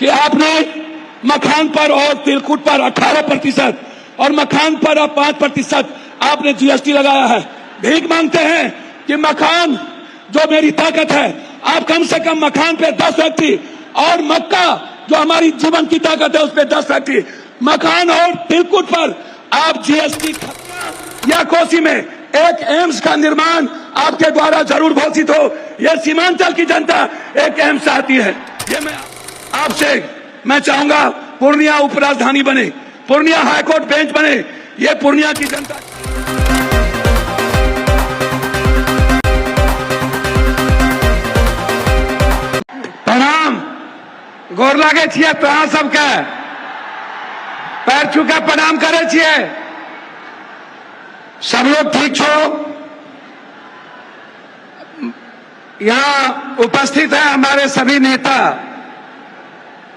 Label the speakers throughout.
Speaker 1: कि आपने मखान पर और तिलकुट पर 18% और मखान पर अब 5% आपने जीएसटी लगाया है। भीख मांगते हैं कि मखान जो मेरी ताकत है, आप कम से कम मखान पे 10 फैक्ट्री और मक्का जो हमारी जीवन की ताकत है उस पे 10 फैक्ट्री, मखान और तिलकुट पर आप जीएसटी या कोसी में एक एम्स का निर्माण आपके द्वारा जरूर घोषित हो। यह सीमांचल की जनता एक एम्स चाहती है। ये मैं आपसे चाहूंगा पूर्णिया उपराजधानी बने, पूर्णिया हाईकोर्ट बेंच बने, ये पूर्णिया की जनता।
Speaker 2: प्रणाम, गोर लागे छियै तोरा सबके, पैर छू के प्रणाम करे छियै। सब लोग ठीक छो? यहाँ उपस्थित है हमारे सभी नेता।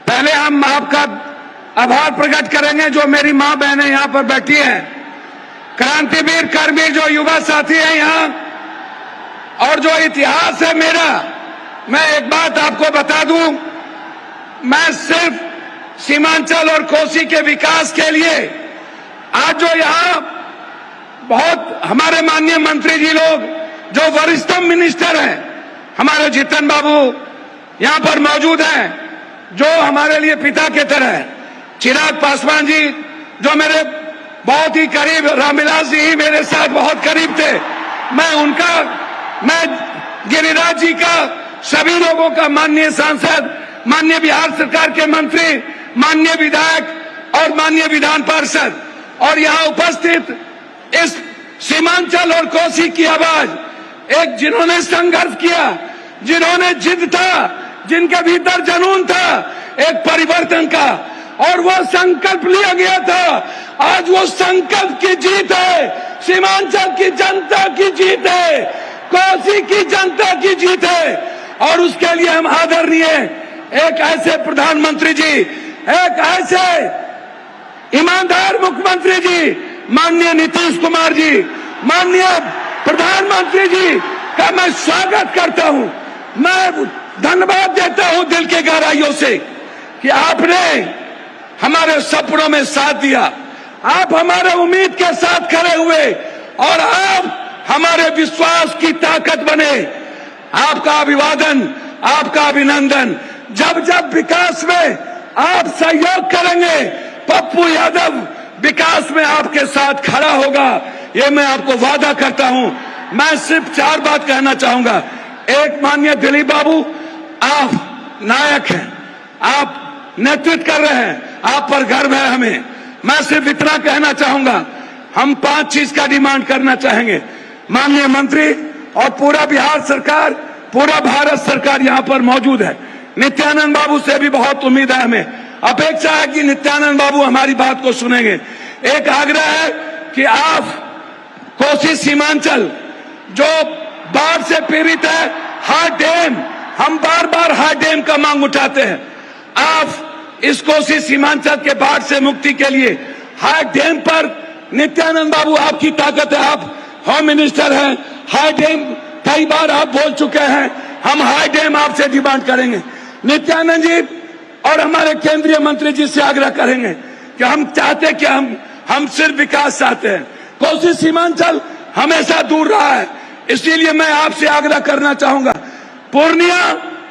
Speaker 2: पहले हम आपका आभार प्रकट करेंगे जो मेरी मां बहनें यहाँ पर बैठी हैं, क्रांतिवीर कर्मवीर जो युवा साथी हैं यहाँ, और जो इतिहास है मेरा। मैं एक बात आपको बता दूं, मैं सिर्फ सीमांचल और कोसी के विकास के लिए आज जो यहाँ बहुत हमारे माननीय मंत्री जी लोग जो वरिष्ठतम मिनिस्टर हैं, हमारे जीतन बाबू यहाँ पर मौजूद हैं जो हमारे लिए पिता के तरह है, चिराग पासवान जी जो मेरे बहुत ही करीब, रामविलास जी ही मेरे साथ बहुत करीब थे, मैं गिरिराज जी का, सभी लोगों का, माननीय सांसद, माननीय बिहार सरकार के मंत्री, माननीय विधायक और माननीय विधान पार्षद, और यहाँ उपस्थित इस सीमांचल और कोसी की आवाज, एक जिन्होंने संघर्ष किया, जिन्होंने जिद था, जिनके भीतर जुनून था एक परिवर्तन का, और वो संकल्प लिया गया था। आज वो संकल्प की जीत है, सीमांचल की जनता की जीत है, कोसी की जनता की जीत है। और उसके लिए हम आदरणीय एक ऐसे प्रधानमंत्री जी, एक ऐसे ईमानदार मुख्यमंत्री जी, माननीय नीतीश कुमार जी, माननीय प्रधानमंत्री जी का मैं स्वागत करता हूं। मैं धन्यवाद देता हूं दिल के गहराइयों से कि आपने हमारे सपनों में साथ दिया, आप हमारे उम्मीद के साथ खड़े हुए और आप हमारे विश्वास की ताकत बने। आपका अभिवादन, आपका अभिनंदन। जब जब विकास में आप सहयोग करेंगे, पप्पू यादव विकास में आपके साथ खड़ा होगा, ये मैं आपको वादा करता हूं। मैं सिर्फ 4 बात कहना चाहूंगा। एक, माननीय दिलीप बाबू, आप नायक हैं, आप नेतृत्व कर रहे हैं, आप पर गर्व है हमें। मैं सिर्फ इतना कहना चाहूंगा, हम 5 चीज का डिमांड करना चाहेंगे। माननीय मंत्री और पूरा बिहार सरकार, पूरा भारत सरकार यहाँ पर मौजूद है। नित्यानंद बाबू से भी बहुत उम्मीद है, हमें अपेक्षा है कि नित्यानंद बाबू हमारी बात को सुनेंगे। एक आग्रह है कि आप कोसी सीमांचल जो बाढ़ से पीड़ित है, हार्ड डैम, हम बार बार हार्ड डैम का मांग उठाते हैं। आप इस कोसी सीमांचल के बाढ़ से मुक्ति के लिए हार्ड डैम पर, नित्यानंद बाबू आपकी ताकत है, आप होम मिनिस्टर हैं, हार्ड डैम कई बार आप बोल चुके हैं, हम हार्ड डैम आपसे डिमांड करेंगे। नित्यानंद जी और हमारे केंद्रीय मंत्री जी से आग्रह करेंगे कि हम चाहते कि हम सिर्फ विकास चाहते हैं। कोसी सीमांचल हमेशा दूर रहा है, इसीलिए मैं आपसे आग्रह करना चाहूंगा, पूर्णिया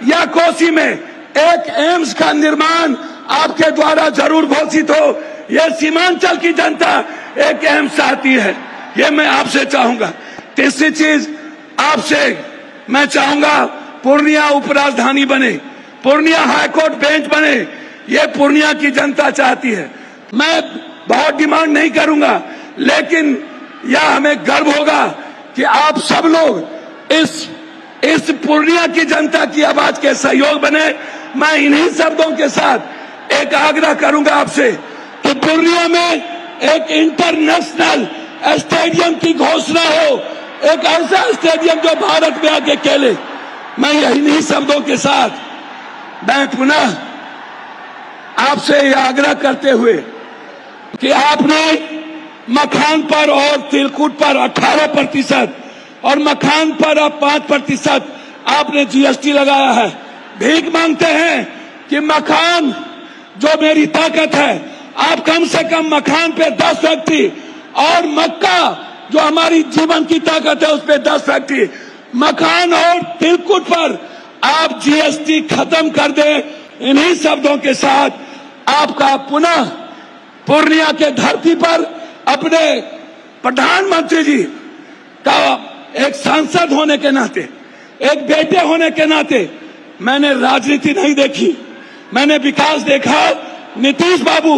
Speaker 2: या कोसी में एक एम्स का निर्माण आपके द्वारा जरूर घोषित हो। यह सीमांचल की जनता एक एम्स चाहती है, ये मैं आपसे चाहूंगा। तीसरी चीज आपसे मैं चाहूंगा, पूर्णिया उपराजधानी बने, पूर्णिया हाईकोर्ट बेंच बने, ये पूर्णिया की जनता चाहती है। मैं बहुत डिमांड नहीं करूंगा, लेकिन यह हमें गर्व होगा कि आप सब लोग इस पूर्णिया की जनता की आवाज के सहयोग बने। मैं इन्हीं शब्दों के साथ एक आग्रह करूंगा आपसे कि पूर्णिया में एक इंटरनेशनल स्टेडियम की घोषणा हो, एक ऐसा स्टेडियम जो भारत में आके खेले। मैं इन्हीं शब्दों के साथ मैं पुनः आपसे यह आग्रह करते हुए कि आपने मखान पर और तिलकुट पर 18% और मखान पर अब 5% आपने जीएसटी लगाया है। भीख मांगते हैं
Speaker 1: कि मकान जो मेरी ताकत है, आप कम से कम मकान पे 10 फैक्ट्री और मक्का जो हमारी जीवन की ताकत है उस पे 10 फैक्ट्री, मकान और तिलकुट पर आप जीएसटी खत्म कर दे। इन्हीं शब्दों के साथ आपका पुनः पूर्णिया के धरती पर अपने प्रधानमंत्री जी का एक सांसद होने के नाते, एक बेटे होने के नाते मैंने राजनीति नहीं देखी, मैंने विकास देखा। नीतीश बाबू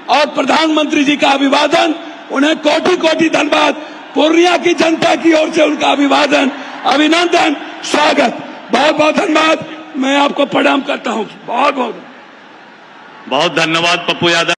Speaker 1: और प्रधानमंत्री जी का अभिवादन, उन्हें कोटि कोटि धन्यवाद। पूर्णिया की जनता की ओर से उनका अभिवादन, अभिनंदन, स्वागत, बहुत बहुत धन्यवाद। मैं आपको प्रणाम करता हूं। बहुत बहुत
Speaker 3: धन्यवाद पप्पू यादव।